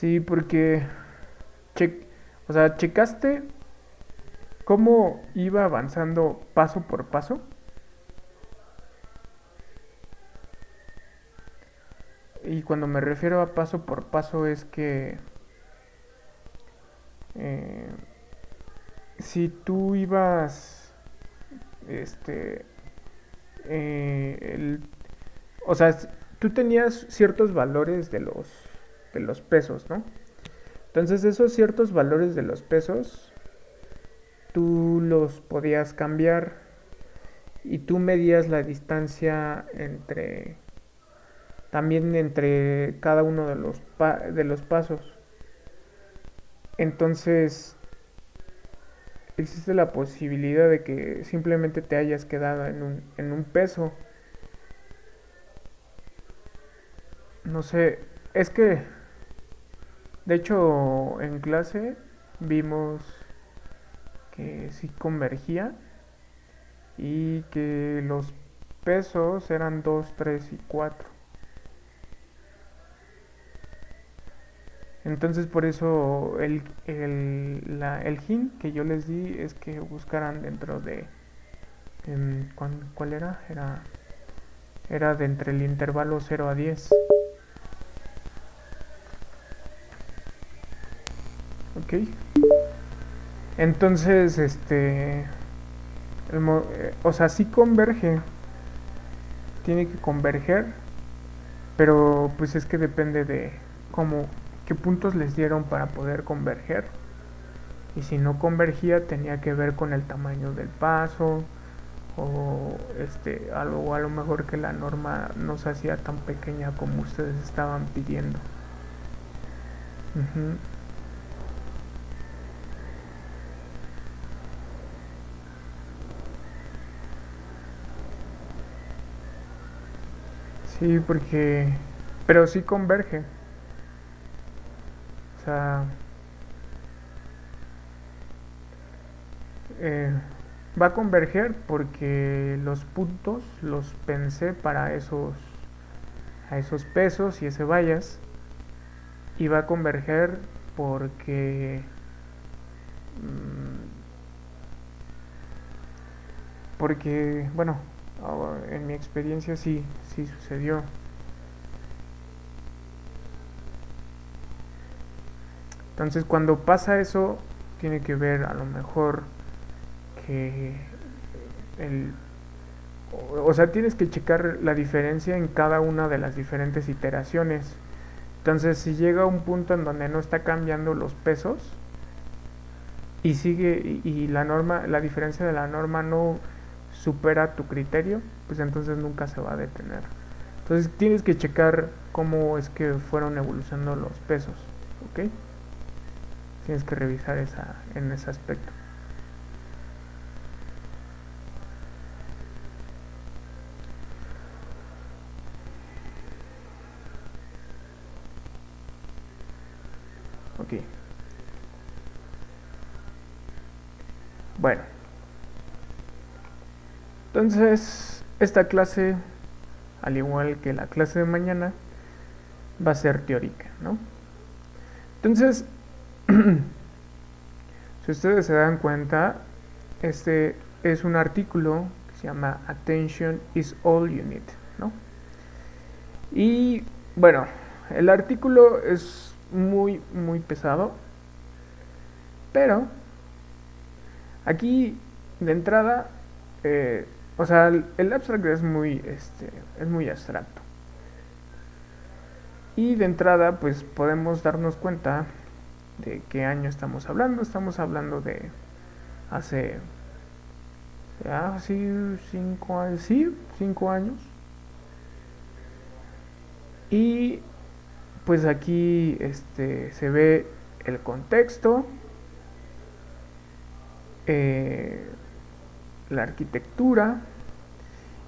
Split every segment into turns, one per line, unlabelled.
Sí, porque che- o sea, checaste cómo iba avanzando paso por paso. Y cuando me refiero a paso por paso es que eh, si tú ibas, este, el, o sea, tú tenías ciertos valores de los pesos, ¿no? Entonces esos ciertos valores de los pesos tú los podías cambiar y tú medías la distancia entre también entre cada uno de de los pasos. Entonces existe la posibilidad de que simplemente te hayas quedado en un peso. No sé, es que de hecho en clase vimos que sí convergía y que los pesos eran 2 3 y 4. Entonces por eso el hint que yo les di es que buscaran dentro de... ¿Cuál era? Era de entre el intervalo 0 a 10. ¿Ok? Entonces, o sea, sí converge, tiene que converger, pero pues es que depende de cómo, qué puntos les dieron para poder converger. Y si no convergía tenía que ver con el tamaño del paso o algo, a lo mejor que la norma no se hacía tan pequeña como ustedes estaban pidiendo. Ujú. Sí, porque... Pero sí converge. O sea, eh, va a converger porque los puntos los pensé para a esos pesos y ese vallas. Y va a converger porque... mm, porque, bueno, en mi experiencia sí sucedió. Entonces cuando pasa eso, tiene que ver a lo mejor que el... O sea, tienes que checar la diferencia en cada una de las diferentes iteraciones. Entonces, si llega un punto en donde no está cambiando los pesos y sigue y la norma, la diferencia de la norma no supera tu criterio, pues entonces nunca se va a detener. Entonces, tienes que checar cómo es que fueron evolucionando los pesos, ¿ok? Tienes que revisar en ese aspecto. Ok. Bueno, entonces esta clase, al igual que la clase de mañana, va a ser teórica, ¿no? Entonces, si ustedes se dan cuenta, este es un artículo que se llama Attention is all you need, ¿no? Y bueno, el artículo es muy pesado, pero aquí de entrada, eh, o sea, el abstract es muy abstracto. Y de entrada, pues podemos darnos cuenta de qué año estamos hablando. Estamos hablando de hace ya sí 5 años, sí, 5 años. Y pues aquí se ve el contexto, eh, la arquitectura.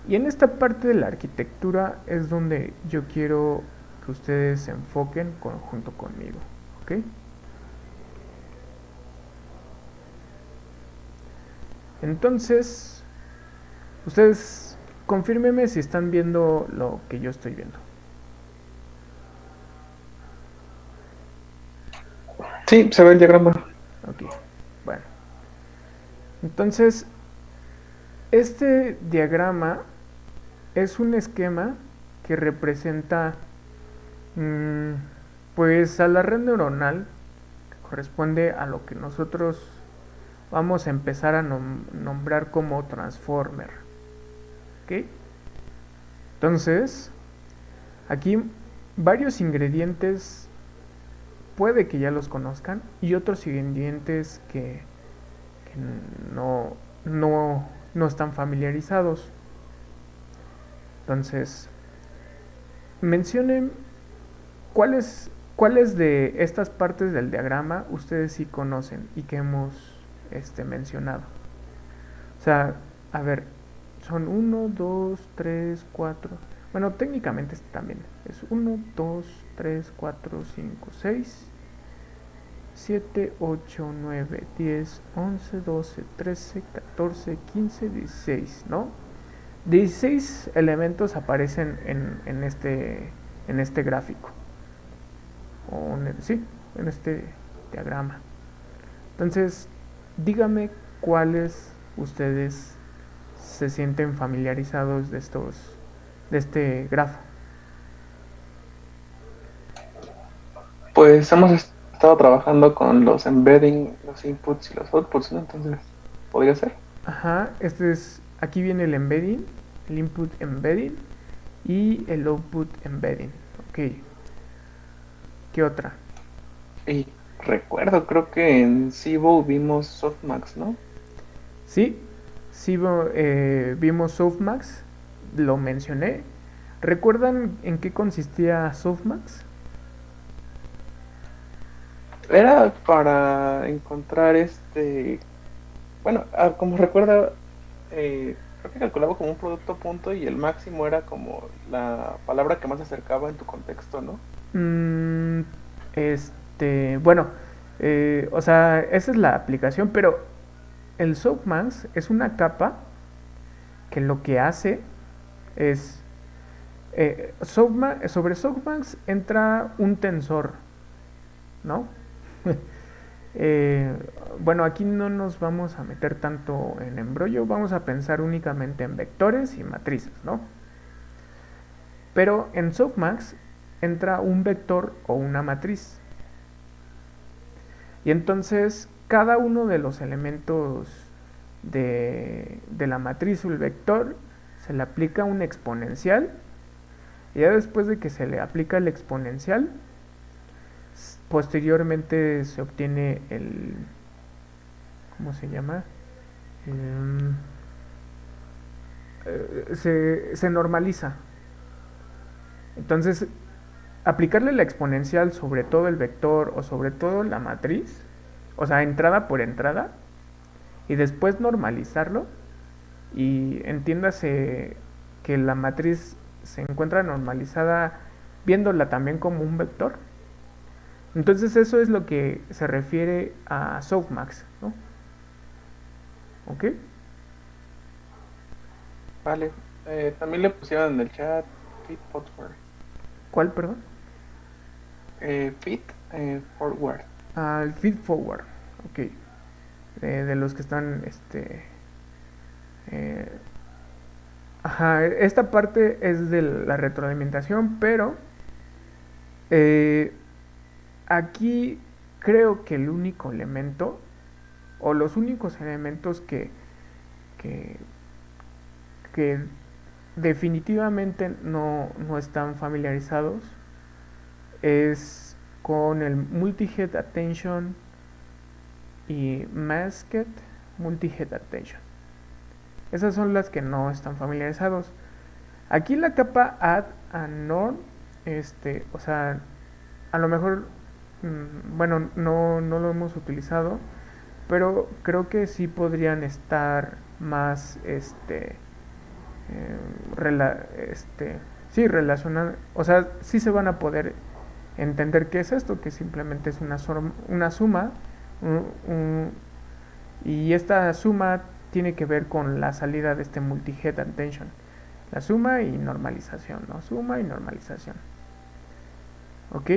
Y en esta parte de la arquitectura es donde yo quiero que ustedes se enfoquen junto conmigo. ¿Ok? Entonces, ustedes confírmenme si están viendo lo que yo estoy viendo.
Sí, se ve el diagrama.
Ok, bueno. Entonces, este diagrama es un esquema que representa, mm, pues, a la red neuronal, que corresponde a lo que nosotros vamos a empezar a nombrar como transformer. ¿Ok? Entonces, aquí varios ingredientes puede que ya los conozcan y otros ingredientes que no están familiarizados. Entonces, mencionen cuáles de estas partes del diagrama ustedes sí conocen y que hemos mencionado. O sea, a ver, son uno 2 3 4. Bueno, técnicamente este también es uno 2 3 4 5 6 7 8 9 10 11 12 13 14 15 16, ¿no? 16 elementos aparecen en este gráfico. Sí, en este diagrama. Entonces, dígame cuáles ustedes se sienten familiarizados de este grafo.
Pues hemos estado trabajando con los embedding, los inputs y los outputs, ¿no? Entonces, ¿podría ser?
Ajá, aquí viene el embedding, el input embedding y el output embedding. Ok, ¿qué otra?
Y recuerdo, creo que en Cibo vimos softmax, ¿no?
Sí, sí vimos Softmax, lo mencioné. ¿Recuerdan en qué consistía Softmax?
Era para encontrar bueno, como recuerda, creo que calculaba como un producto punto y el máximo era como la palabra que más se acercaba en tu contexto, ¿no?
Mm, bueno, o sea, esa es la aplicación, pero el Softmax es una capa que lo que hace es, sobre Softmax entra un tensor, ¿no? Eh, bueno, aquí no nos vamos a meter tanto en embrollo, vamos a pensar únicamente en vectores y matrices, ¿no? Pero en Softmax entra un vector o una matriz. Y entonces cada uno de los elementos de la matriz o el vector se le aplica un exponencial. Y ya después de que se le aplica el exponencial, posteriormente se obtiene el... ¿Cómo se llama? Em, se normaliza. Entonces, aplicarle la exponencial sobre todo el vector o sobre todo la matriz, o sea, entrada por entrada, y después normalizarlo, y entiéndase que la matriz se encuentra normalizada viéndola también como un vector. Entonces eso es lo que se refiere a softmax, ¿no? ¿Ok?
Vale. También le pusieron en el chat feed forward.
¿Cuál, perdón?
Feed forward.
Al feed forward, ok. De los que están, eh, ajá, esta parte es de la retroalimentación, pero eh, aquí creo que el único elemento, o los únicos elementos que, que definitivamente no están familiarizados, es con el multi-head attention y masked multi-head attention. Esas son las que no están familiarizados. Aquí la capa add and norm, o sea, a lo mejor, bueno, no lo hemos utilizado, pero creo que sí podrían estar más, sí, relacionar, o sea, sí se van a poder entender qué es esto, que simplemente es una suma, un- un- y esta suma tiene que ver con la salida de este multi-head attention. La suma y normalización, ¿no? Suma y normalización. ¿Ok?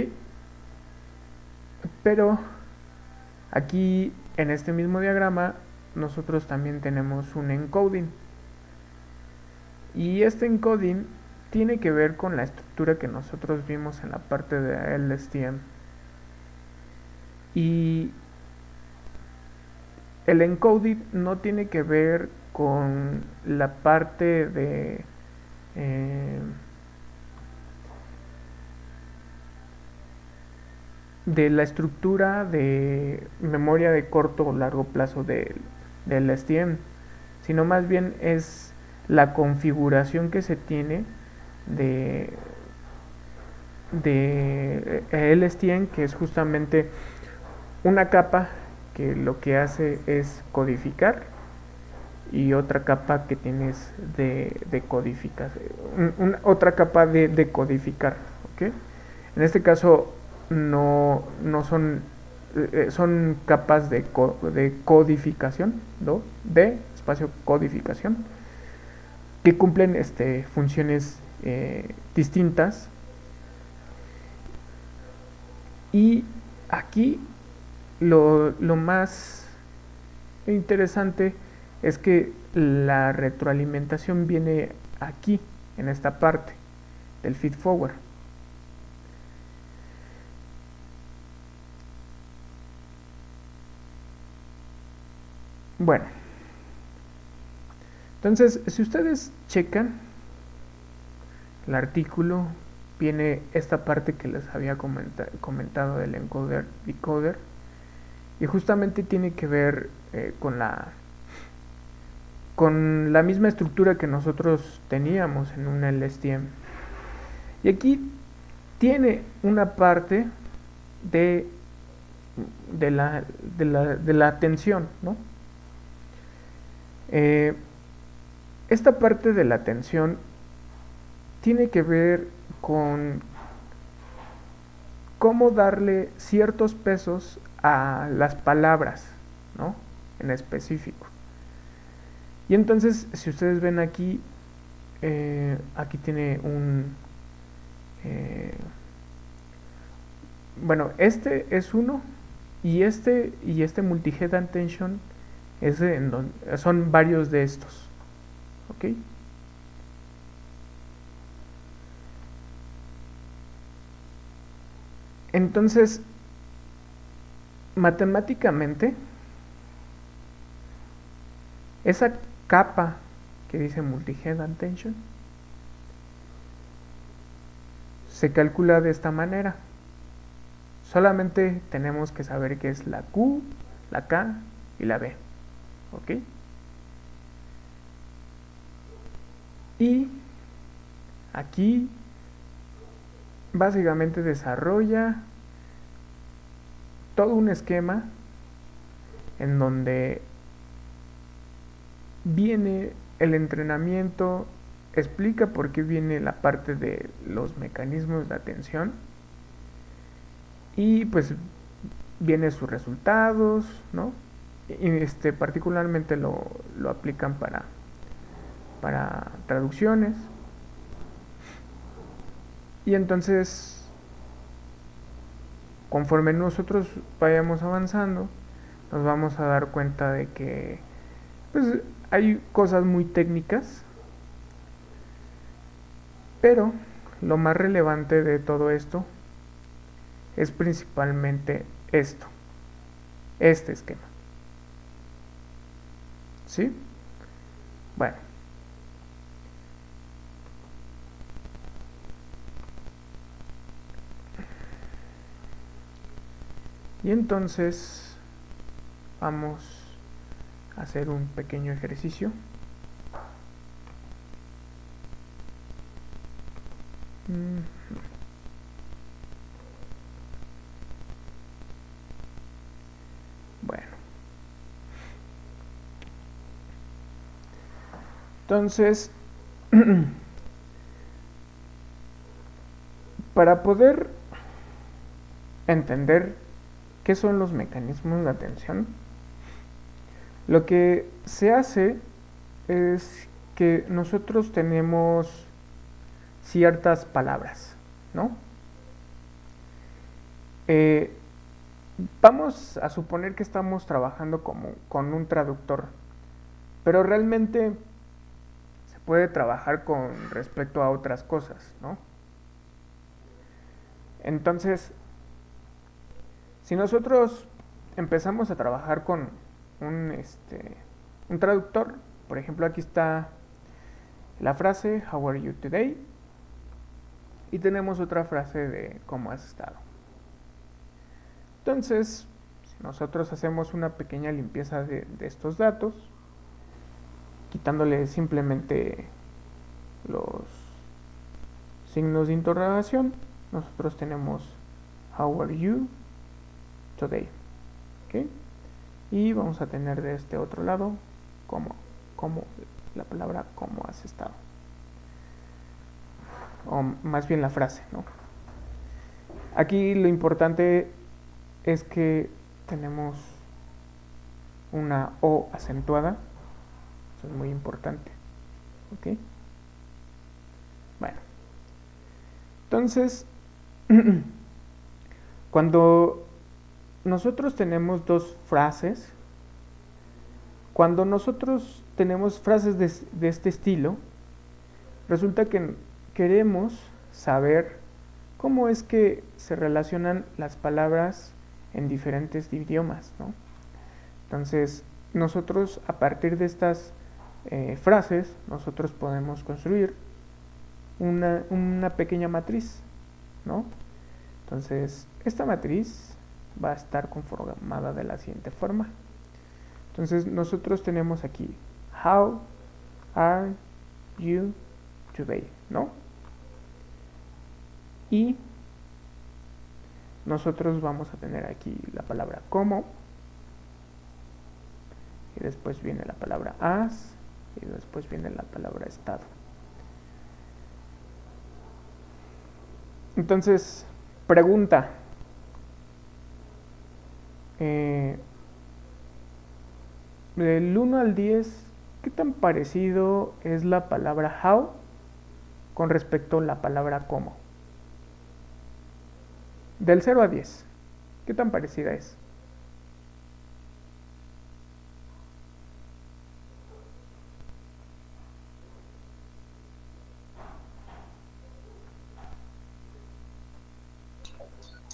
Pero Aquí en este mismo diagrama nosotros también tenemos un encoding. Y este encoding tiene que ver con la estructura que nosotros vimos en la parte de LSTM. Y el encoding no tiene que ver con la parte eh, de la estructura de memoria de corto o largo plazo del STM, sino más bien es la configuración que se tiene de, de el STM, que es justamente una capa que lo que hace es codificar y otra capa que tienes de codificación, otra capa de decodificar, ¿ok? En este caso no son son capas de codificación, ¿no? De espacio codificación, que cumplen funciones distintas. Y aquí lo más interesante es que la retroalimentación viene aquí, en esta parte del feed forward. Bueno, entonces si ustedes checan el artículo, viene esta parte que les había comentado del encoder decoder, y justamente tiene que ver con la misma estructura que nosotros teníamos en un LSTM. Y aquí tiene una parte de la atención, ¿no? Esta parte de la atención tiene que ver con cómo darle ciertos pesos a las palabras, ¿no? En específico. Y entonces, si ustedes ven aquí, aquí tiene bueno, este es uno, y este multi-head attention es en donde son varios de estos, ¿ok? Entonces, matemáticamente, esa capa que dice multi-head attention se calcula de esta manera. Solamente tenemos que saber que es la Q, la K y la B, ¿ok? Y aquí básicamente desarrolla todo un esquema en donde viene el entrenamiento, explica por qué viene la parte de los mecanismos de atención, y pues viene sus resultados, ¿no? Y particularmente lo aplican para traducciones. Y entonces, conforme nosotros vayamos avanzando, nos vamos a dar cuenta de que pues hay cosas muy técnicas, pero lo más relevante de todo esto es principalmente este esquema. ¿Sí? Bueno. Y entonces vamos a hacer un pequeño ejercicio. Bueno. Entonces, para poder entender qué son los mecanismos de atención, lo que se hace es que nosotros tenemos ciertas palabras, ¿no? vamos a suponer que estamos trabajando como con un traductor, pero realmente se puede trabajar con respecto a otras cosas, ¿no? Entonces, si nosotros empezamos a trabajar con un traductor, por ejemplo, aquí está la frase How are you today? Y tenemos otra frase de ¿cómo has estado? Entonces, si nosotros hacemos una pequeña limpieza de estos datos, quitándole simplemente los signos de interrogación, nosotros tenemos How are you today? ¿Okay? Y vamos a tener de este otro lado como la palabra cómo has estado. O más bien la frase, ¿no? Aquí lo importante es que tenemos una O acentuada. Eso es muy importante. ¿Ok? Bueno. Entonces, cuando nosotros tenemos dos frases, cuando nosotros tenemos frases de este estilo, resulta que queremos saber cómo es que se relacionan las palabras en diferentes idiomas, ¿no? Entonces, nosotros a partir de estas frases, nosotros podemos construir una pequeña matriz, ¿no? Entonces, esta matriz va a estar conformada de la siguiente forma. Entonces, nosotros tenemos aquí How are you today, ¿no? Y nosotros vamos a tener aquí la palabra cómo, y después viene la palabra as, y después viene la palabra estado. Entonces, pregunta. Del 1 al 10, ¿qué tan parecido es la palabra how con respecto a la palabra cómo? Del 0 a 10, ¿qué tan parecida es?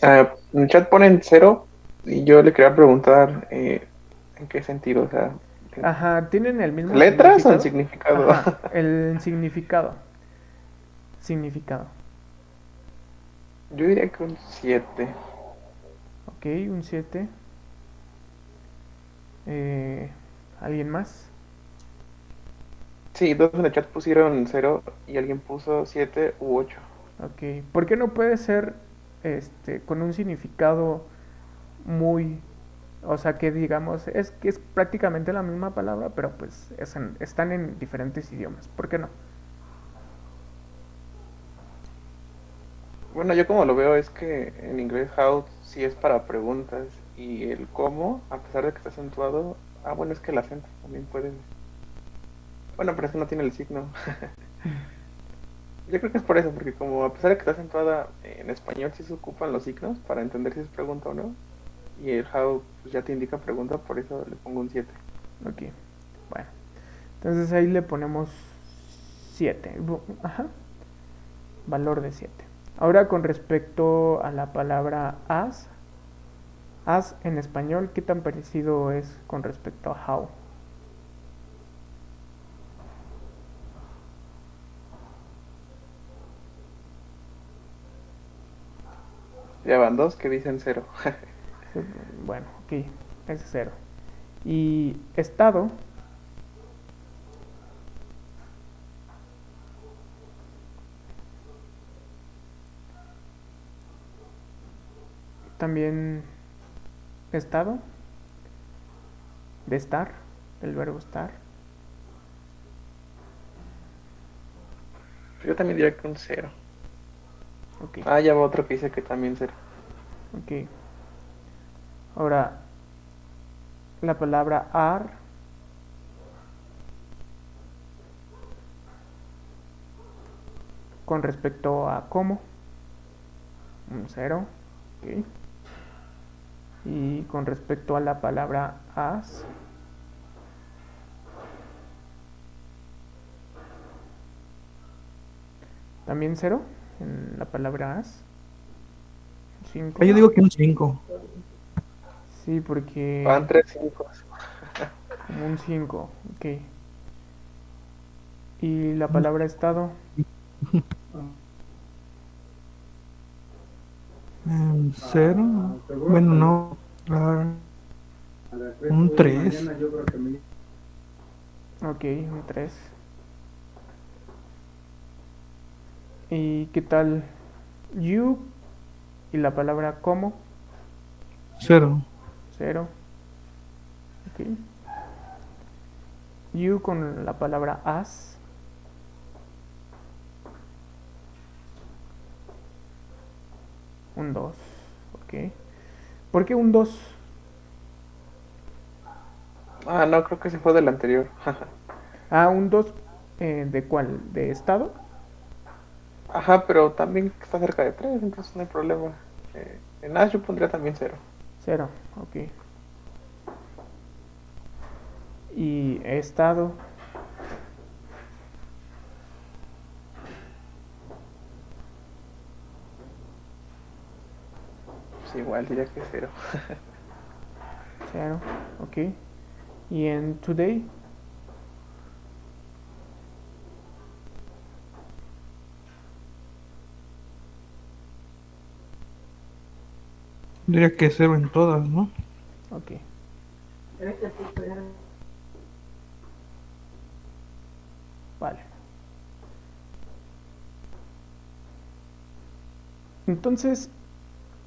En el chat ponen 0 y yo le quería preguntar en qué sentido, o sea,
Ajá, ¿tienen el mismo
¿letras o en
significado?
significado?
Ajá, el significado. Significado.
Yo diría que un 7.
Ok, un 7. ¿Alguien más?
Sí, dos en el chat pusieron 0 y alguien puso 7 u 8.
Ok, ¿por qué no puede ser con un significado muy, o sea, que digamos, es que es prácticamente la misma palabra, pero pues están en diferentes idiomas? ¿Por qué no?
Bueno, yo como lo veo es que en inglés how sí es para preguntas y el cómo, a pesar de que está acentuado, bueno, es que el acento también puede. Bueno, pero eso no tiene el signo. Yo creo que es por eso, porque como a pesar de que está acentuada en español sí se ocupan los signos para entender si es pregunta o no. Y el how pues, ya te indica pregunta, por eso le pongo un 7.
Ok, bueno. Entonces ahí le ponemos 7. Ajá, valor de 7. Ahora con respecto a la palabra as en español, ¿qué tan parecido es con respecto a how?
Ya van dos que dicen 0.
Bueno, ok, es 0. Y estado, también estado, de estar, del verbo estar.
Yo también diría que un 0.
Ok,
Ya va otro que dice que también 0.
ok. Ahora, la palabra ar con respecto a cómo, un 0. Ok. Y con respecto a la palabra as, también 0 en la palabra as. 5.
Yo digo que un 5.
Sí, porque
Van 3 5.
como un 5. Ok. Y la palabra estado.
0. Bueno, no. Un 3.
Ok, un 3. ¿Y qué tal you y la palabra como?
0.
0. Ok. You con la palabra as. Un 2. Ok. ¿Por qué un 2?
Ah, no, creo que se fue del anterior.
Ah, un 2. ¿De cuál? ¿De estado?
Ajá, pero también está cerca de 3, entonces no hay problema. En Ash yo pondría también 0.
0. Ok. Y estado.
Pues igual diría que 0.
0. Ok. Y en today.
Diría que 0 en todas, ¿no?
Ok. Vale. Entonces,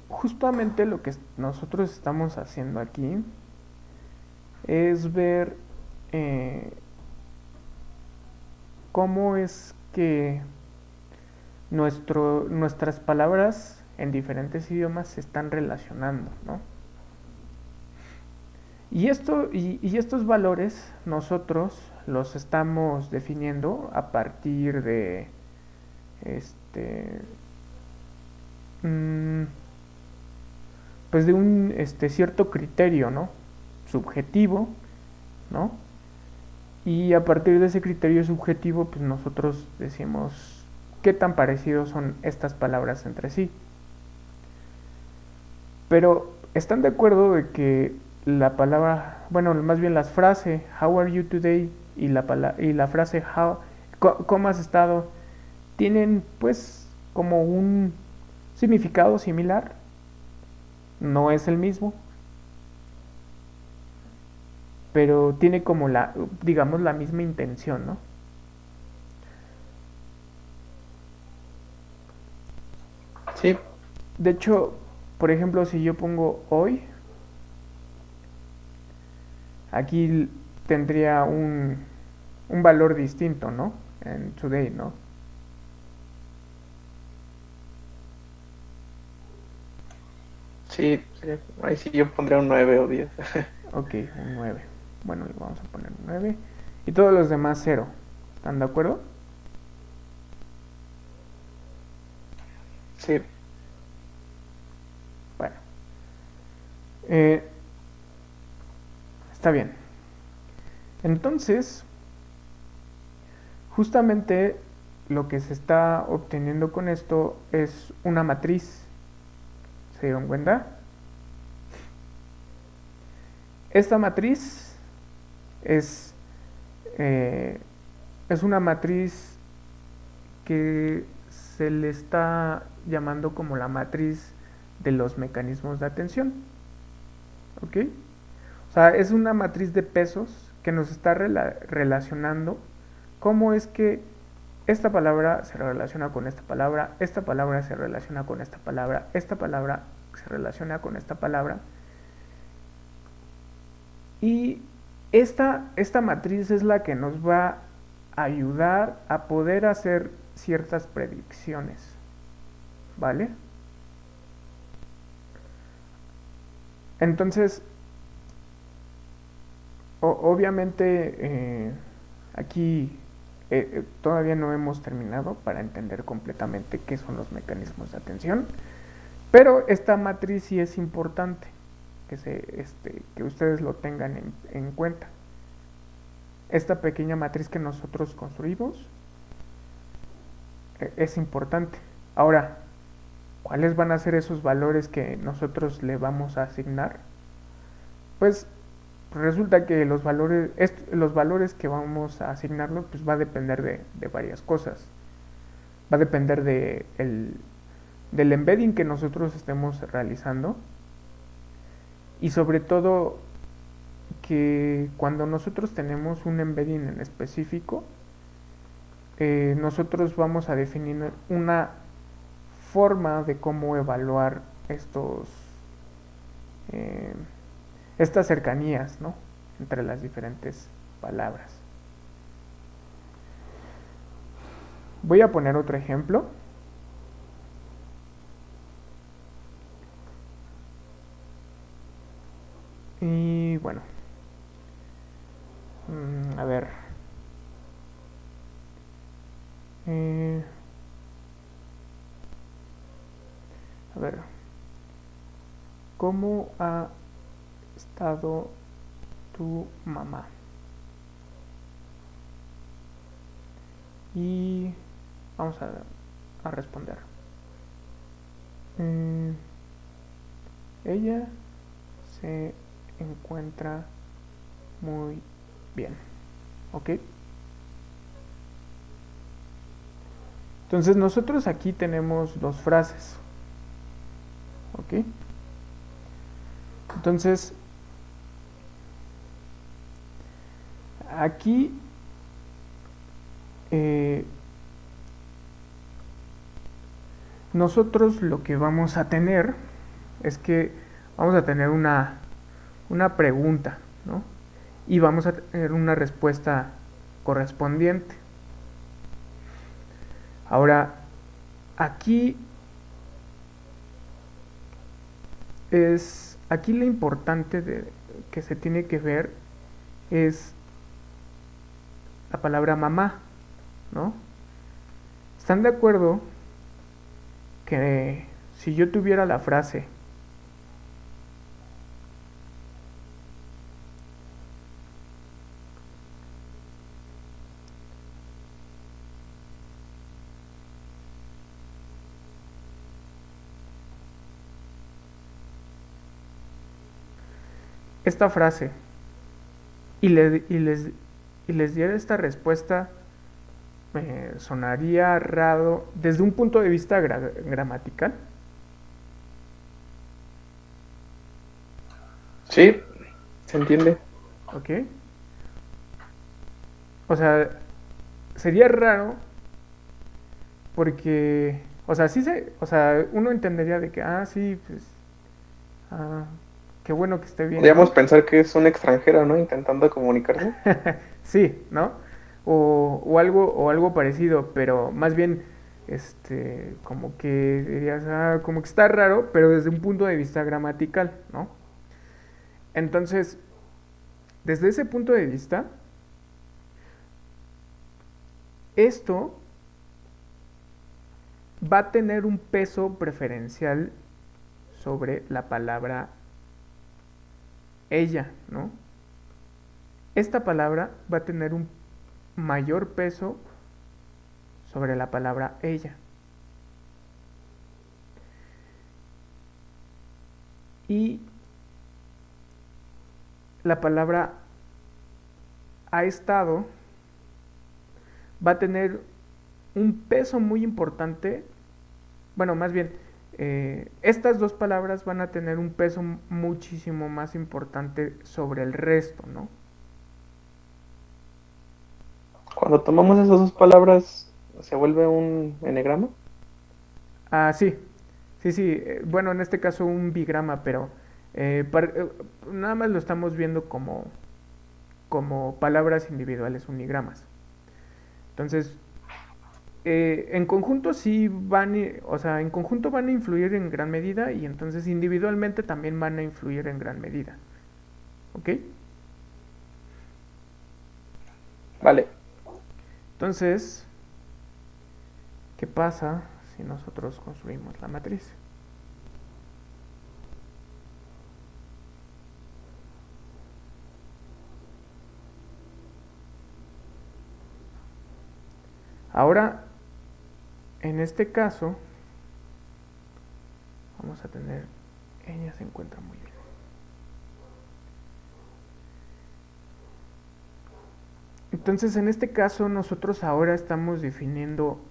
justamente lo que nosotros estamos haciendo aquí es ver cómo es que nuestras palabras en diferentes idiomas se están relacionando, ¿no? Y estos valores nosotros los estamos definiendo a partir de este pues de un cierto criterio, ¿no? Subjetivo, ¿no? Y a partir de ese criterio subjetivo, pues nosotros decimos qué tan parecidos son estas palabras entre sí. Pero ¿están de acuerdo de que la palabra, bueno, más bien las frases how are you today y la frase cómo has estado tienen pues como un significado similar? No es el mismo, pero tiene como digamos, la misma intención, ¿no?
Sí,
De hecho, por ejemplo, si yo pongo hoy, aquí tendría un valor distinto, ¿no? En today, ¿no?
sí, ahí sí yo pondría un 9 o 10.
Ok, un 9. Bueno, le vamos a poner un 9. Y todos los demás 0. ¿Están de acuerdo?
Sí,
Bueno. Eh, está bien. Entonces, justamente lo que se está obteniendo con esto es una matriz. ¿Se dieron cuenta? Esta matriz es, eh, es una matriz que se le está llamando como la matriz de los mecanismos de atención. ¿Ok? O sea, es una matriz de pesos que nos está relacionando cómo es que esta palabra se relaciona con esta palabra se relaciona con esta palabra, esta palabra se relaciona con esta palabra. Y esta matriz es la que nos va a ayudar a poder hacer ciertas predicciones. ¿Vale? Entonces, obviamente aquí todavía no hemos terminado para entender completamente qué son los mecanismos de atención, pero esta matriz sí es importante. que ustedes lo tengan en cuenta. Esta pequeña matriz que nosotros construimos es importante. Ahora, ¿cuáles van a ser esos valores que nosotros le vamos a asignar? Pues resulta que los valores que vamos a asignarlo pues va a depender de varias cosas. Va a depender del embedding que nosotros estemos realizando, y sobre todo que cuando nosotros tenemos un embedding en específico, nosotros vamos a definir una forma de cómo evaluar eh, estas cercanías, ¿no?, entre las diferentes palabras. Voy a poner otro ejemplo. Y bueno, a ver. A ver, ¿cómo ha estado tu mamá? Y vamos a responder. Ella se encuentra muy bien. ¿Ok? Entonces nosotros aquí tenemos dos frases. ¿Ok? Entonces, aquí nosotros lo que vamos a tener es que vamos a tener una pregunta, ¿no? Y vamos a tener una respuesta correspondiente. Ahora, aquí lo importante que se tiene que ver es la palabra mamá, ¿no? ¿Están de acuerdo que si yo tuviera la frase esta frase y les diera esta respuesta, sonaría raro desde un punto de vista gramatical?
Sí, se entiende.
¿Ok? O sea, sería raro porque, o sea, uno entendería de que, sí, pues, qué bueno que esté bien,
Podríamos
¿no?
pensar que es un extranjero, ¿no? Intentando comunicarse.
Sí, ¿no? O algo parecido, pero más bien, como que dirías, como que está raro, pero desde un punto de vista gramatical, ¿no? Entonces, desde ese punto de vista, esto va a tener un peso preferencial sobre la palabra ella, ¿no? Esta palabra va a tener un mayor peso sobre la palabra ella. Y la palabra ha estado va a tener un peso muy importante. Bueno, más bien, estas dos palabras van a tener un peso muchísimo más importante sobre el resto, ¿no?
Cuando tomamos esas dos palabras, ¿se vuelve un enegrama?
Sí. Bueno, en este caso un bigrama, pero nada más lo estamos viendo como palabras individuales, unigramas. Entonces, en conjunto sí en conjunto van a influir en gran medida, y entonces individualmente también van a influir en gran medida. ¿Ok?
Vale.
Entonces, ¿qué pasa si nosotros construimos la matriz? Ahora, en este caso, vamos a tener, ella se encuentra muy bien. Entonces, en este caso, nosotros ahora estamos definiendo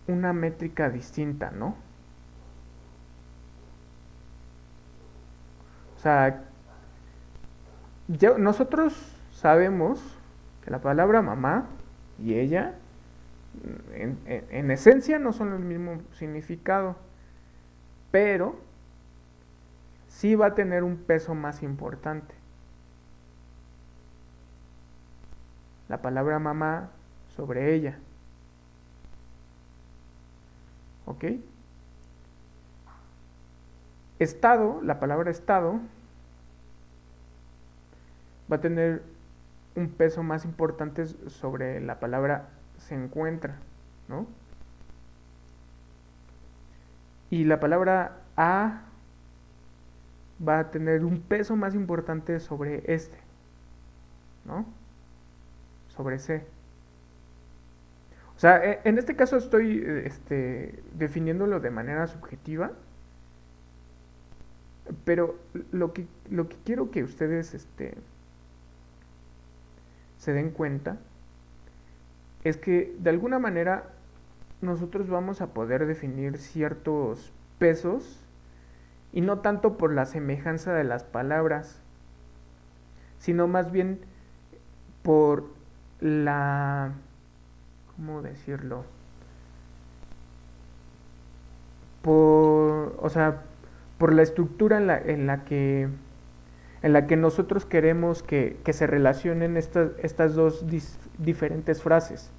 una métrica distinta, ¿no? O sea, nosotros sabemos que la palabra mamá y ella, en esencia, no son el mismo significado, pero sí va a tener un peso más importante. La palabra mamá sobre ella. ¿Ok? Estado, la palabra estado, va a tener un peso más importante sobre la palabra se encuentra, ¿no? Y la palabra a va a tener un peso más importante sobre este, ¿no? Sobre C. O sea, en este caso estoy definiéndolo de manera subjetiva, pero lo que quiero que ustedes se den cuenta es que de alguna manera nosotros vamos a poder definir ciertos pesos y no tanto por la semejanza de las palabras, sino más bien por la, ¿cómo decirlo? O sea, por la estructura en la que nosotros queremos que se relacionen estas dos diferentes frases.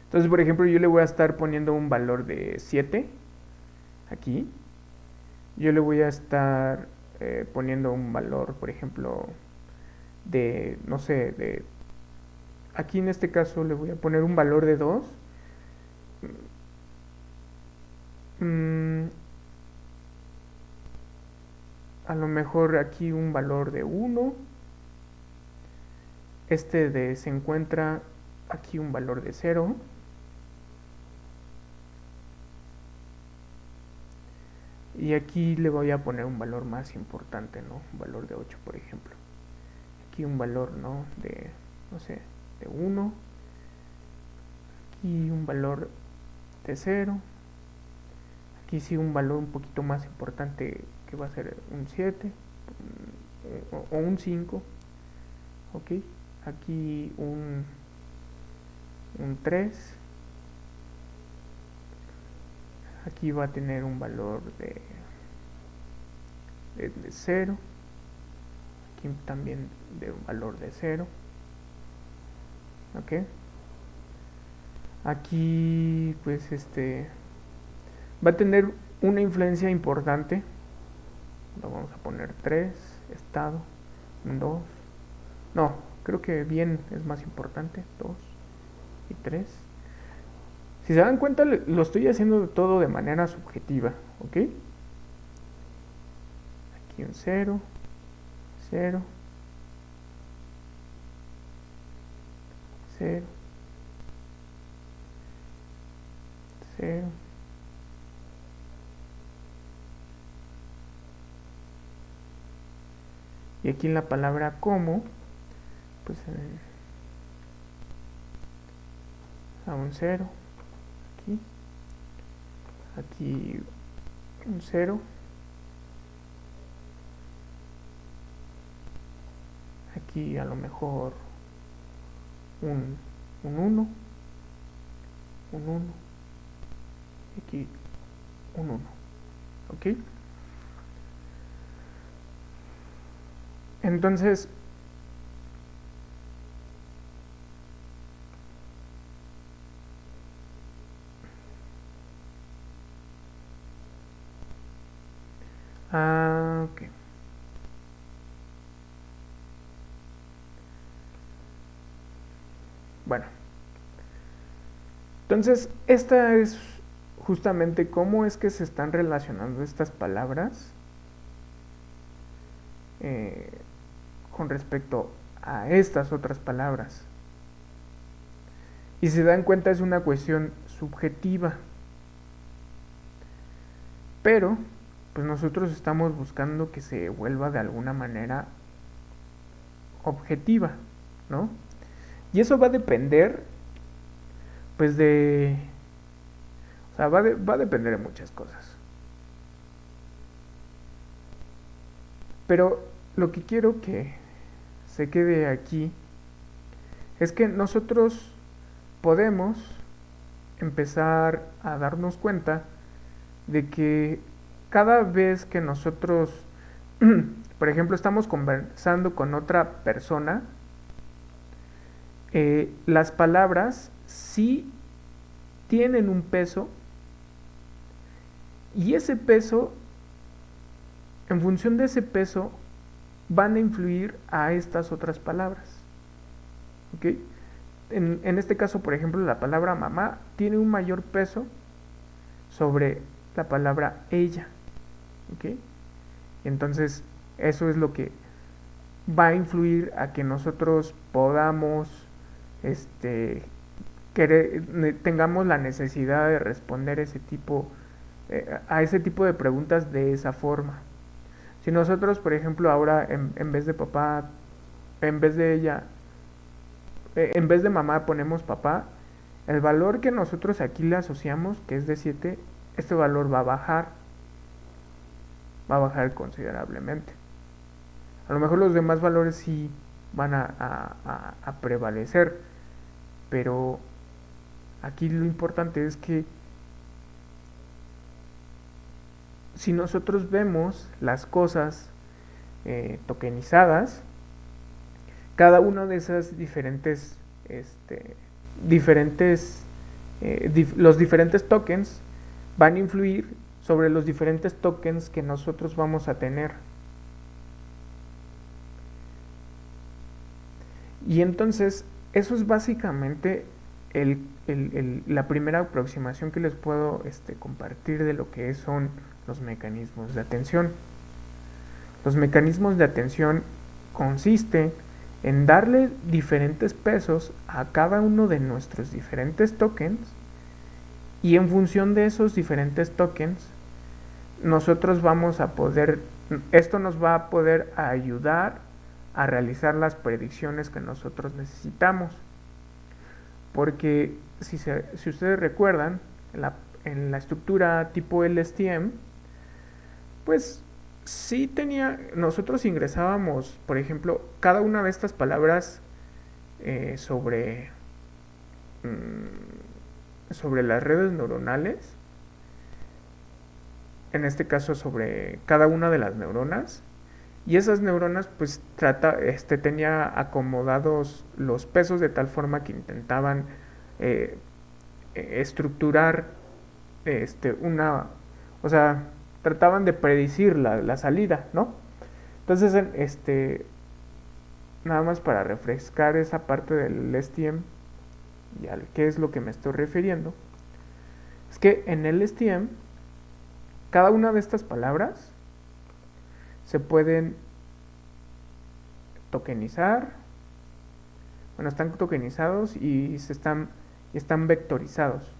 Entonces, por ejemplo, yo le voy a estar poniendo un valor de 7 aquí. Yo le voy a estar poniendo un valor, por ejemplo, de, no sé, de... Aquí en este caso le voy a poner un valor de 2. A lo mejor aquí un valor de 1. Se encuentra aquí un valor de 0. Y aquí le voy a poner un valor más importante, ¿no? Un valor de 8, por ejemplo. Aquí un valor, ¿no? De, no sé, de 1. Aquí un valor de 0. Aquí sí un valor un poquito más importante que va a ser un 7 o un 5. Ok. Aquí un 3. Aquí va a tener un valor de 0. Aquí también de un valor de 0. Ok. Aquí pues va a tener una influencia importante. Lo vamos a poner 3, estado, un 2. No, creo que bien es más importante, 2 y 3. Si se dan cuenta, lo estoy haciendo todo de manera subjetiva, ¿ok? Aquí un 0, 0, 0, 0. Y aquí en la palabra como, pues a un 0, aquí un 0, aquí a lo mejor un 1, un 1, aquí un 1, ¿ok? Entonces, ok. Bueno, entonces esta es justamente cómo es que se están relacionando estas palabras con respecto a estas otras palabras. Y si se dan cuenta es una cuestión subjetiva. Pero, pues nosotros estamos buscando que se vuelva de alguna manera objetiva, ¿no? Y eso va a depender, pues de... O sea, va a depender de muchas cosas. Pero lo que quiero que se quede aquí es que nosotros podemos empezar a darnos cuenta de que cada vez que nosotros, por ejemplo, estamos conversando con otra persona, las palabras sí tienen un peso y ese peso, en función de ese peso, van a influir a estas otras palabras. ¿Ok? En este caso, por ejemplo, la palabra mamá tiene un mayor peso sobre la palabra ella. ¿Ok? Entonces, eso es lo que va a influir a que nosotros podamos, tengamos la necesidad de responder a ese tipo de preguntas de esa forma. Si nosotros, por ejemplo, ahora en vez de papá, en vez de ella, en vez de mamá ponemos papá, el valor que nosotros aquí le asociamos, que es de 7, este valor va a bajar considerablemente. A lo mejor los demás valores sí van a prevalecer, pero aquí lo importante es que si nosotros vemos las cosas tokenizadas, cada uno de esas los diferentes tokens van a influir sobre los diferentes tokens que nosotros vamos a tener. Y entonces, eso es básicamente la primera aproximación que les puedo compartir de lo que son los mecanismos de atención. Los mecanismos de atención consisten en darle diferentes pesos a cada uno de nuestros diferentes tokens y en función de esos diferentes tokens nosotros vamos a poder, esto nos va a poder ayudar a realizar las predicciones que nosotros necesitamos, porque si ustedes recuerdan en la estructura tipo LSTM, pues sí nosotros ingresábamos, por ejemplo, cada una de estas palabras sobre las redes neuronales, en este caso sobre cada una de las neuronas, y esas neuronas pues tenía acomodados los pesos de tal forma que intentaban estructurar o sea, trataban de predecir la salida, ¿no? Entonces, nada más para refrescar esa parte del STM y al qué es lo que me estoy refiriendo, es que en el STM cada una de estas palabras se pueden tokenizar, bueno, están tokenizados y están vectorizados.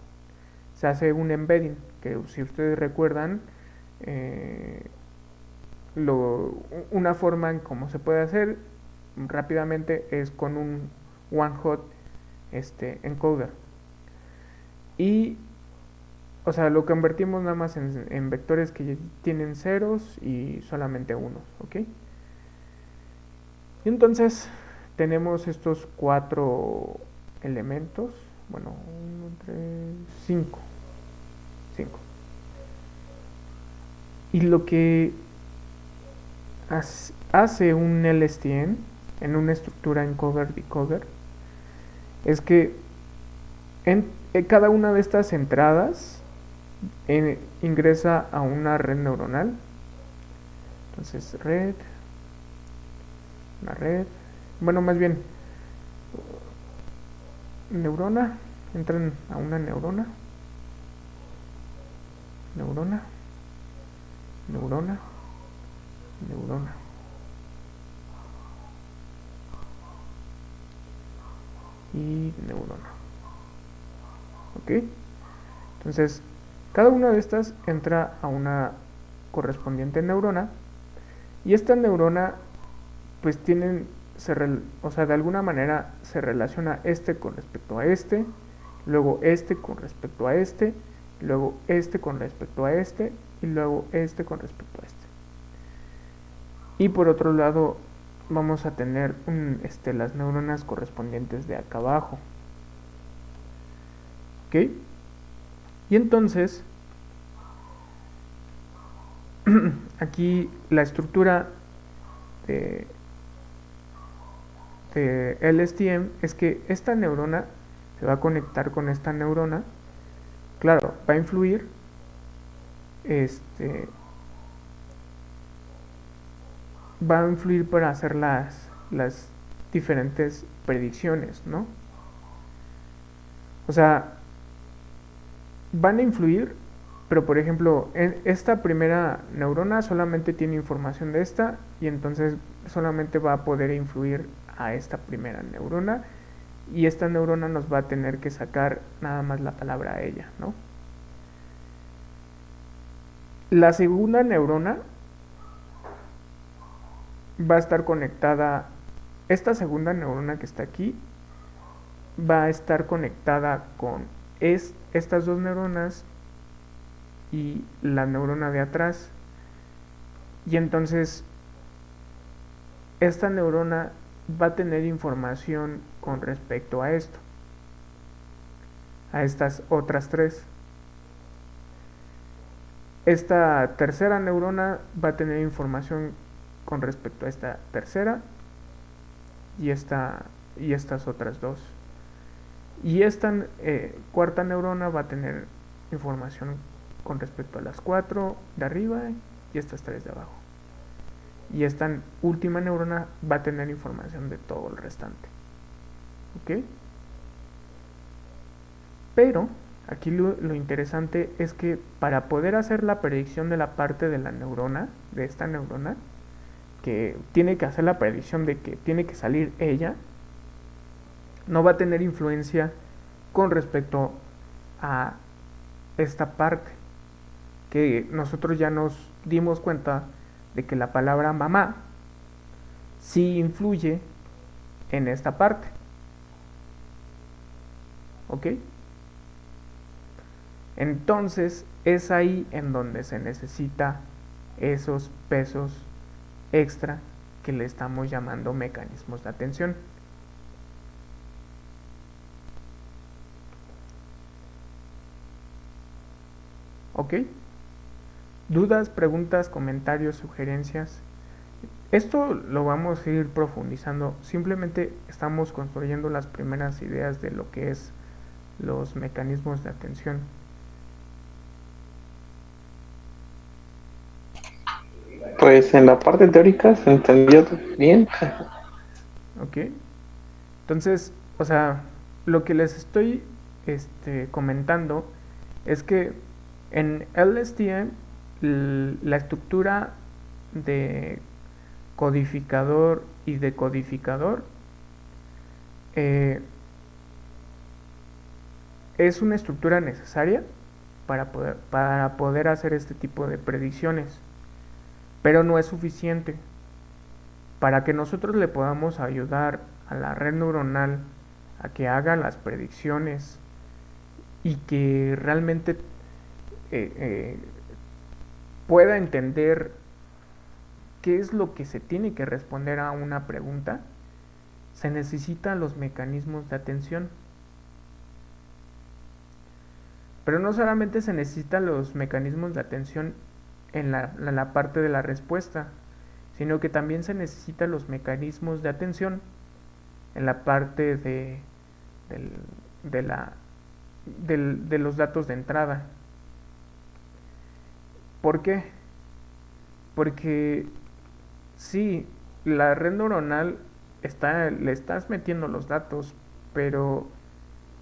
Se hace un embedding, que si ustedes recuerdan, una forma en cómo se puede hacer rápidamente es con un one hot encoder. Y o sea, lo convertimos nada más en vectores que tienen ceros y solamente unos, ¿ok? Y entonces tenemos estos 4 elementos, bueno, 5. Y lo que hace un LSTM en una estructura encoder-decoder es que en cada una de estas entradas ingresa a una red neuronal. Entonces una red, bueno, más bien neurona, entran a una neurona, y neurona. ¿ok? Entonces, cada una de estas entra a una correspondiente neurona y esta neurona pues o sea, de alguna manera se relaciona este con respecto a este, luego este con respecto a este, luego este con respecto a este y luego este con respecto a este. Y por otro lado vamos a tener las neuronas correspondientes de acá abajo, ¿ok? Y entonces aquí la estructura de LSTM es que esta neurona se va a conectar con esta neurona. Claro, va a influir va a influir para hacer las diferentes predicciones, ¿no? O sea, van a influir, pero por ejemplo, esta primera neurona solamente tiene información de esta y entonces solamente va a poder influir a esta primera neurona y esta neurona nos va a tener que sacar nada más la palabra a ella, ¿no? La segunda neurona va a estar conectada, esta segunda neurona que está aquí va a estar conectada con estas dos neuronas y la neurona de atrás, y entonces esta neurona va a tener información con respecto a esto, a estas otras tres. Esta tercera neurona va a tener información con respecto a esta tercera y estas otras dos. Y esta cuarta neurona va a tener información con respecto a las 4 de arriba y estas 3 de abajo. Y esta última neurona va a tener información de todo el restante. ¿Ok? Pero aquí lo interesante es que para poder hacer la predicción de la parte de la neurona, de esta neurona, que tiene que hacer la predicción de que tiene que salir ella, no va a tener influencia con respecto a esta parte, que nosotros ya nos dimos cuenta de que la palabra mamá sí influye en esta parte. ¿Ok? Entonces es ahí en donde se necesita esos pesos extra que le estamos llamando mecanismos de atención. ¿Ok? ¿Dudas, preguntas, comentarios, sugerencias? Esto lo vamos a ir profundizando. Simplemente estamos construyendo las primeras ideas de lo que es los mecanismos de atención.
Pues en la parte teórica se entendió bien.
¿Ok? Entonces, o sea, lo que les estoy comentando es que en LSTM la estructura de codificador y decodificador es una estructura necesaria para poder hacer este tipo de predicciones, pero no es suficiente. Para que nosotros le podamos ayudar a la red neuronal a que haga las predicciones y que realmente pueda entender qué es lo que se tiene que responder a una pregunta, se necesitan los mecanismos de atención. Pero no solamente se necesitan los mecanismos de atención en la parte de la respuesta, sino que también se necesitan los mecanismos de atención en la parte de los datos de entrada. ¿Por qué? Porque sí, la red neuronal le estás metiendo los datos, pero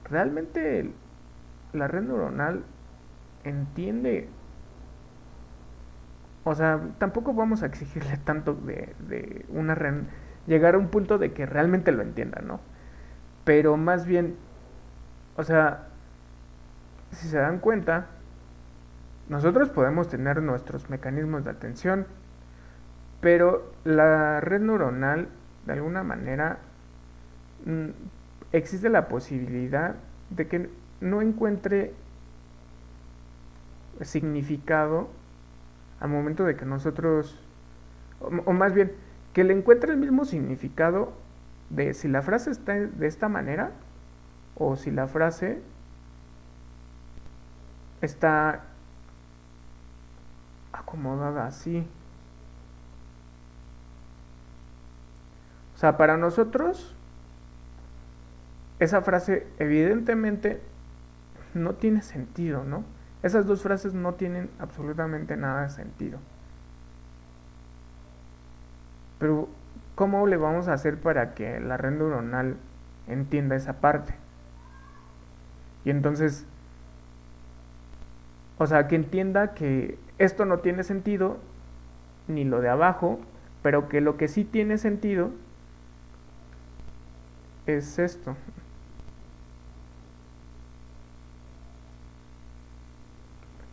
realmente la red neuronal entiende. O sea, tampoco vamos a exigirle tanto de una red, llegar a un punto de que realmente lo entienda, ¿no? Pero más bien, o sea, si se dan cuenta, nosotros podemos tener nuestros mecanismos de atención, pero la red neuronal, de alguna manera, mm, existe la posibilidad de que no encuentre significado al momento de que nosotros, o más bien, que le encuentre el mismo significado de si la frase está de esta manera o si la frase está acomodada así. O sea, para nosotros, esa frase evidentemente no tiene sentido, ¿no? Esas dos frases no tienen absolutamente nada de sentido. Pero, ¿cómo le vamos a hacer para que la red neuronal entienda esa parte? Y entonces, o sea, que entienda que esto no tiene sentido, ni lo de abajo, pero que lo que sí tiene sentido es esto.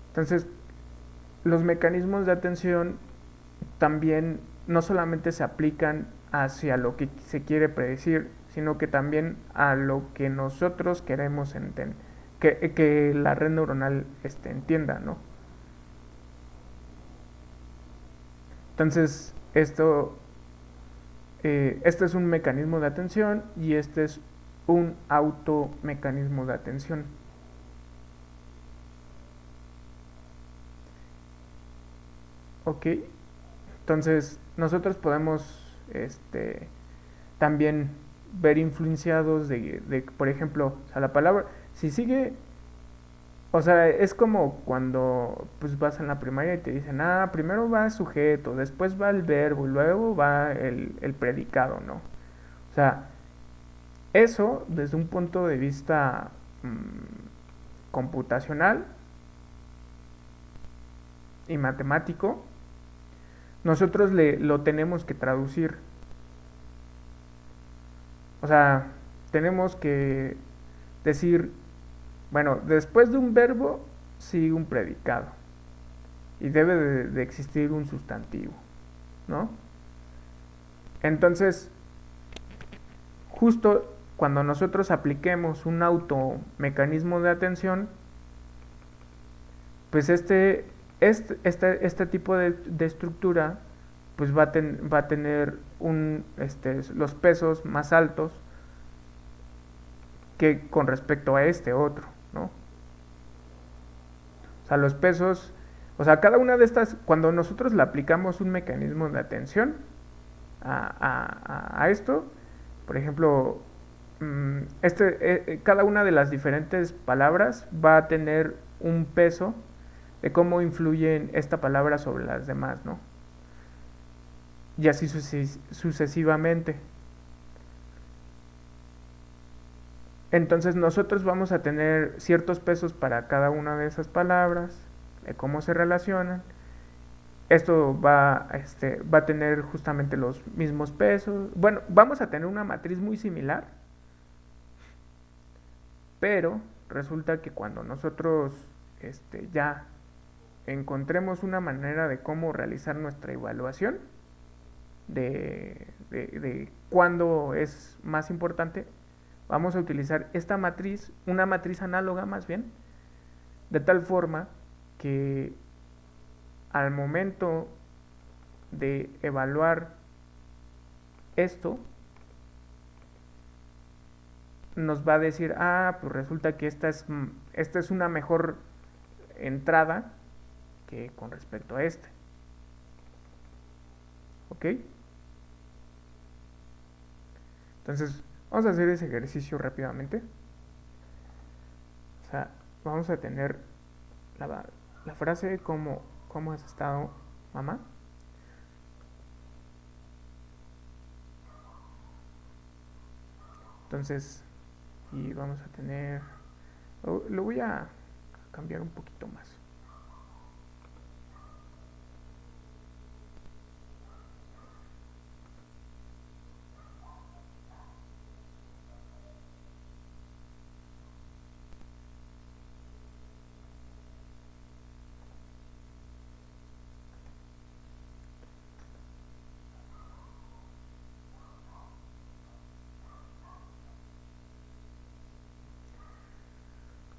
Entonces, los mecanismos de atención también no solamente se aplican hacia lo que se quiere predecir, sino que también a lo que nosotros queremos entender, que la red neuronal entienda, ¿no? Entonces, este es un mecanismo de atención y este es un automecanismo de atención. Ok, entonces nosotros podemos también ver influenciados por ejemplo, o sea, la palabra, si sigue, o sea, es como cuando pues vas en la primaria y te dicen, primero va el sujeto, después va el verbo y luego va el predicado, ¿no? O sea, eso desde un punto de vista computacional y matemático, nosotros lo tenemos que traducir. O sea, tenemos que decir, bueno, después de un verbo sigue un predicado y debe de existir un sustantivo, ¿no? Entonces, justo cuando nosotros apliquemos un automecanismo de atención, pues este tipo de estructura pues va a tener los pesos más altos que con respecto a este otro, ¿no? O sea, los pesos, o sea, cada una de estas, cuando nosotros le aplicamos un mecanismo de atención a esto, por ejemplo, cada una de las diferentes palabras va a tener un peso de cómo influye esta palabra sobre las demás, ¿no? Y así sucesivamente. Entonces nosotros vamos a tener ciertos pesos para cada una de esas palabras, de cómo se relacionan. Esto va a tener justamente los mismos pesos. Bueno, vamos a tener una matriz muy similar, pero resulta que cuando nosotros ya encontremos una manera de cómo realizar nuestra evaluación, de cuándo es más importante, vamos a utilizar esta matriz, una matriz análoga más bien, de tal forma que al momento de evaluar esto, nos va a decir, pues resulta que esta es una mejor entrada que con respecto a este. ¿Ok? Entonces, vamos a hacer ese ejercicio rápidamente. O sea, vamos a tener la frase ¿cómo has estado, mamá? Entonces, y vamos a tener... Lo voy a cambiar un poquito más.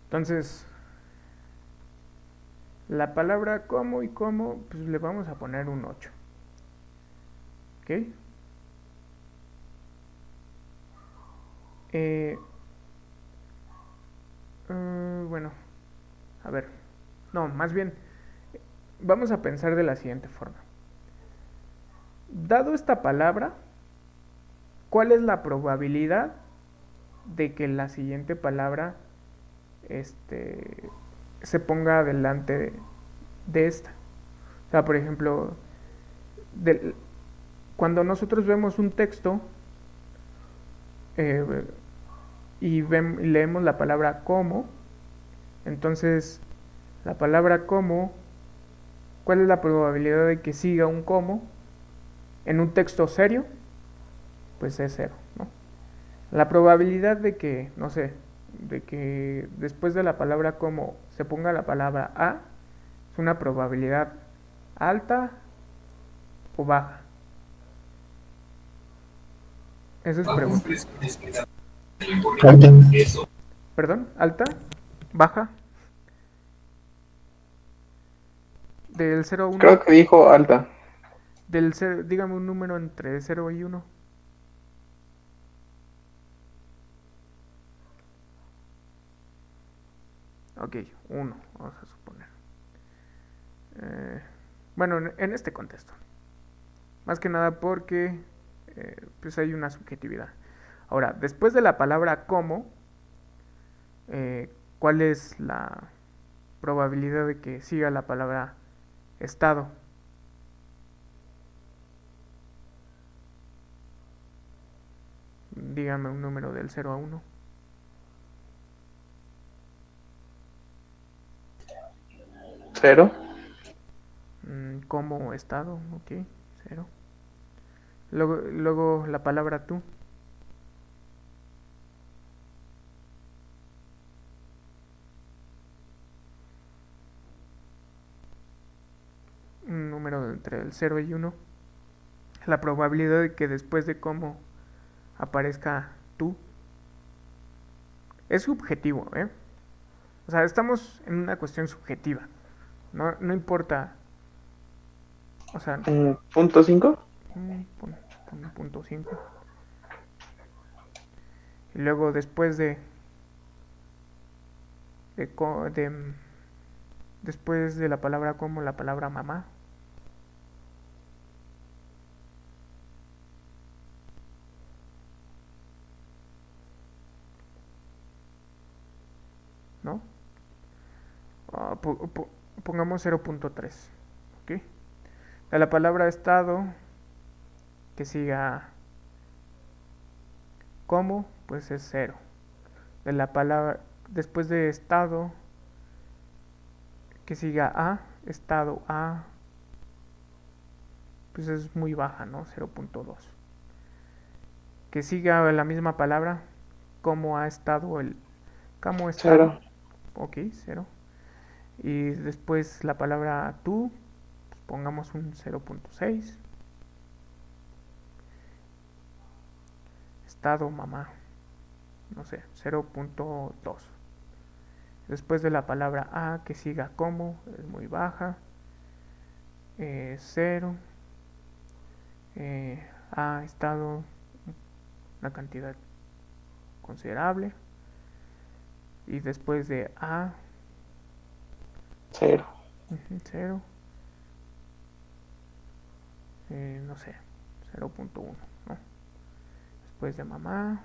Entonces, la palabra como y como, pues le vamos a poner un 8. ¿Ok? Eh, bueno, a ver. No, más bien, vamos a pensar de la siguiente forma. Dado esta palabra, ¿cuál es la probabilidad de que la siguiente palabra este, se ponga delante de esta? O sea, por ejemplo, del- cuando nosotros vemos un texto eh, y leemos la palabra como, entonces la palabra como, ¿cuál es la probabilidad de que siga un como en un texto serio? Pues es cero, ¿no? La probabilidad de que, no sé, de que después de la palabra como se ponga la palabra a, es una probabilidad alta o baja. Eso es pregunta. ¿Perdón? ¿Alta? ¿Baja? Del 0 a 1.
Creo que dijo alta.
Del 0, dígame un número entre 0 y 1. Ok, 1, vamos a suponer. Eh, bueno, en este contexto. Más que nada porque pues hay una subjetividad. Ahora, después de la palabra como, ¿cuál es la probabilidad de que siga la palabra estado? Dígame un número del 0 a 1.
Cero.
Como estado, ok, 0. Luego la palabra tú. Un número entre el 0 y 1. La probabilidad de que después de como aparezca tú. Es subjetivo, ¿eh? O sea, estamos en una cuestión subjetiva. No importa. O sea,
Punto 5.
pon un punto 5. Y luego después de, de después de la palabra como, la palabra mamá. ¿No? Ah, pongamos 0.3. ¿Ok? De la palabra estado, que siga como, pues es 0. De la palabra, después de estado, que siga a, estado a, pues es muy baja, ¿no? 0.2. Que siga la misma palabra, como ha estado el, cómo ha estado,
Cero.
ok, 0. Y después la palabra tú, pues pongamos un 0.6. Estado, mamá, no sé, 0.2. Después de la palabra a, que siga como, es muy baja, 0. Ha estado una cantidad considerable. Y después de a,
Cero.
0. No sé, 0.1, ¿no? Después de mamá,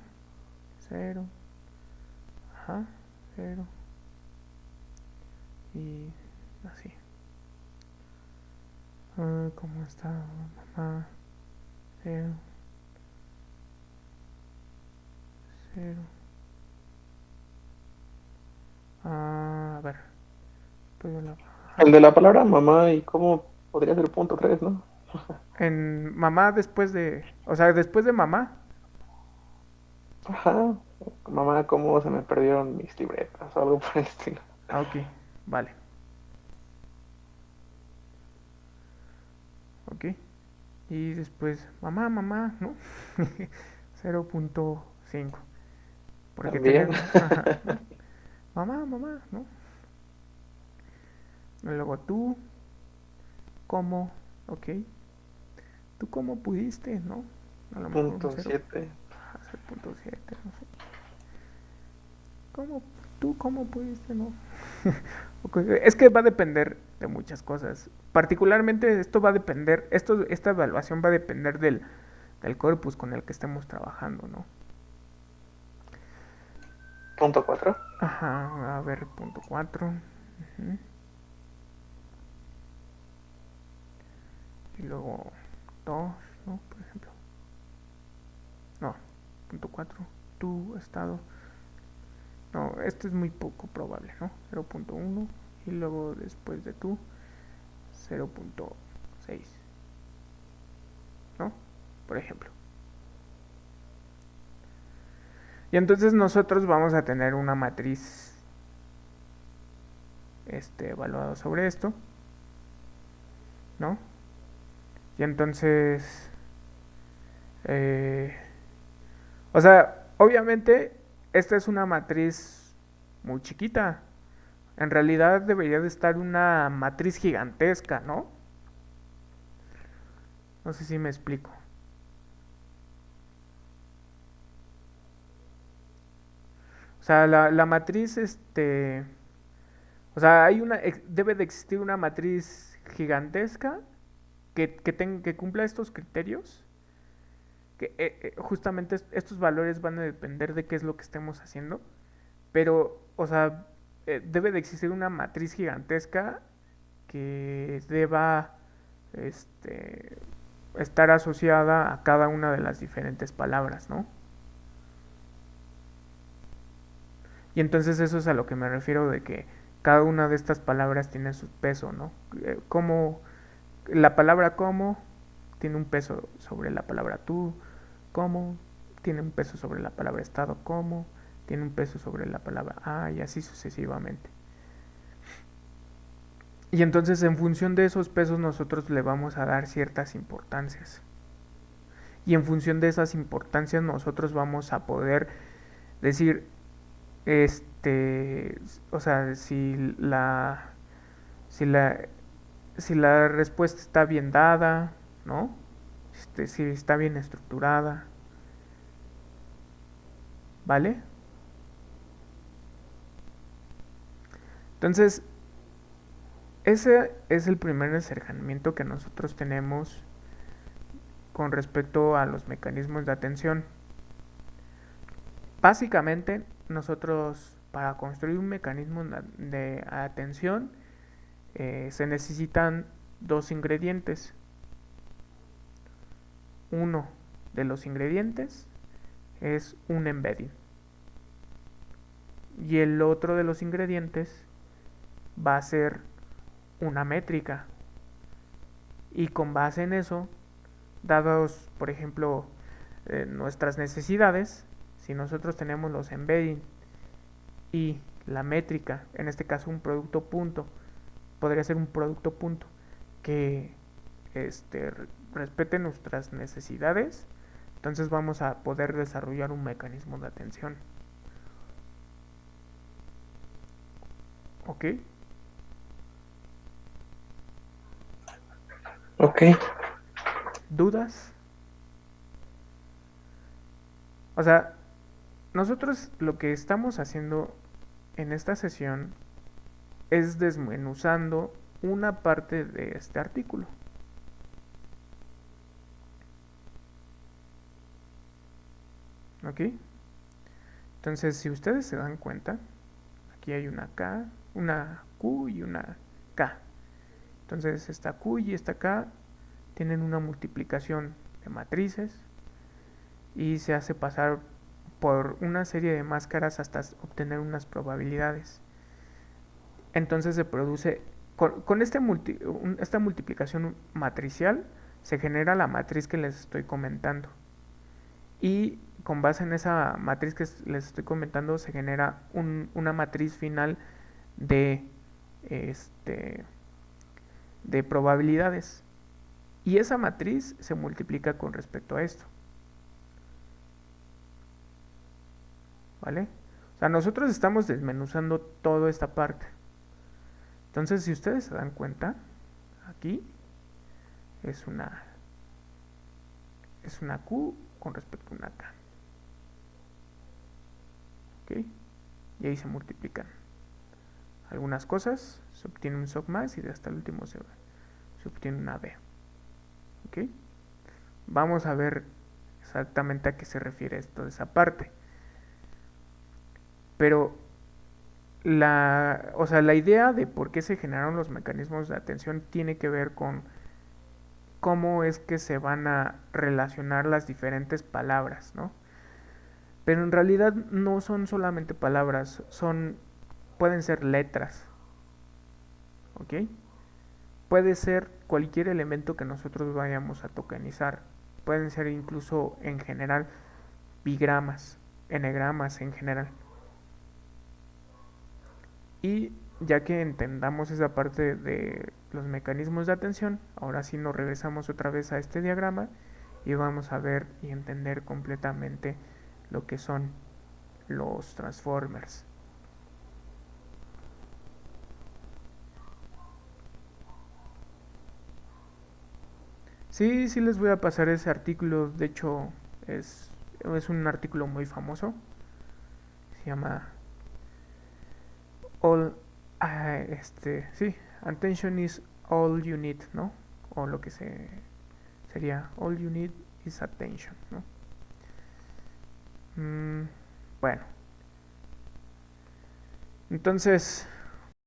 0. Ajá, 0. Y así. ¿Cómo está mamá? 0. 0. A ver. Pues
El
ajá.
de la palabra mamá y cómo podría ser punto 3, ¿no?
En mamá después de... O sea, después de mamá.
Ajá. Mamá, cómo se me perdieron mis libretas o algo por el estilo.
Ah, ok. Vale. Ok. Y después mamá, mamá, ¿no? 0.5. Porque
También.
tenemos... Ajá, ¿no? mamá, mamá, ¿no? Y luego tú, ¿cómo? Ok, ¿tú cómo pudiste, no? A lo mejor un
punto
0,
7.
0.7, no sé. ¿Cómo? ¿Tú cómo pudiste, no? Es que va a depender de muchas cosas. Particularmente esto va a depender, esta evaluación va a depender del corpus con el que estemos trabajando, ¿no?
Punto 4.
Ajá, a ver, punto 4. Uh-huh. Y luego 2, ¿no? Por ejemplo. No, punto 4. Tu estado. No, esto es muy poco probable, ¿no? 0.1 y luego después de tu 0.6, ¿no? Por ejemplo. Y entonces nosotros vamos a tener una matriz evaluada sobre esto, ¿no? Y entonces, o sea, obviamente esta es una matriz muy chiquita. En realidad debería de estar una matriz gigantesca, ¿no? No sé si me explico. O sea, la matriz, o sea, debe de existir una matriz gigantesca que cumpla estos criterios. Que justamente estos valores van a depender de qué es lo que estemos haciendo. Pero, o sea, debe de existir una matriz gigantesca que deba, este, estar asociada a cada una de las diferentes palabras, ¿no? Y entonces eso es a lo que me refiero de que cada una de estas palabras tiene su peso, ¿no? Como la palabra como tiene un peso sobre la palabra tú, como tiene un peso sobre la palabra estado, como tiene un peso sobre la palabra y así sucesivamente. Y entonces en función de esos pesos nosotros le vamos a dar ciertas importancias. Y en función de esas importancias nosotros vamos a poder decir, o sea, si la, si la respuesta está bien dada, ¿no? Si está bien estructurada, ¿vale? Entonces, ese es el primer acercamiento que nosotros tenemos con respecto a los mecanismos de atención. Básicamente, nosotros para construir un mecanismo de atención se necesitan dos ingredientes. Uno de los ingredientes es un embedding y el otro de los ingredientes va a ser una métrica, y con base en eso, dados por ejemplo nuestras necesidades, si nosotros tenemos los embedding y la métrica, en este caso un producto punto, podría ser un producto punto que respete nuestras necesidades, entonces vamos a poder desarrollar un mecanismo de atención. ¿Ok?
Ok.
¿Dudas? O sea, nosotros lo que estamos haciendo en esta sesión es desmenuzando una parte de este artículo. ¿Ok? Entonces, si ustedes se dan cuenta, aquí hay una K, una Q y una K. Entonces, esta Q y esta K tienen una multiplicación de matrices y se hace pasar por una serie de máscaras hasta obtener unas probabilidades. Entonces se produce, con esta multiplicación matricial, se genera la matriz que les estoy comentando. Y con base en esa matriz que les estoy comentando, se genera una matriz final de, de probabilidades. Y esa matriz se multiplica con respecto a esto. ¿Vale? O O sea, nosotros estamos desmenuzando toda esta parte. Entonces, si ustedes se dan cuenta, aquí es una Q con respecto a una K. ¿Ok? Y ahí se multiplican algunas cosas, se obtiene un softmax y hasta el último se obtiene una B. ¿Ok? Vamos a ver exactamente a qué se refiere esto de esa parte. Pero o sea, la idea de por qué se generaron los mecanismos de atención tiene que ver con cómo es que se van a relacionar las diferentes palabras, ¿no? Pero en realidad no son solamente palabras, pueden ser letras, ¿ok? Puede ser cualquier elemento que nosotros vayamos a tokenizar. Pueden ser incluso en general bigramas, enegramas en general. Y ya que entendamos esa parte de los mecanismos de atención, ahora sí nos regresamos otra vez a este diagrama y vamos a ver y entender completamente lo que son los transformers. Sí, sí les voy a pasar ese artículo, de hecho es un artículo muy famoso, se llama All, sí, Attention is all you need, ¿no? O lo que sería All you need is attention, ¿no? Bueno, entonces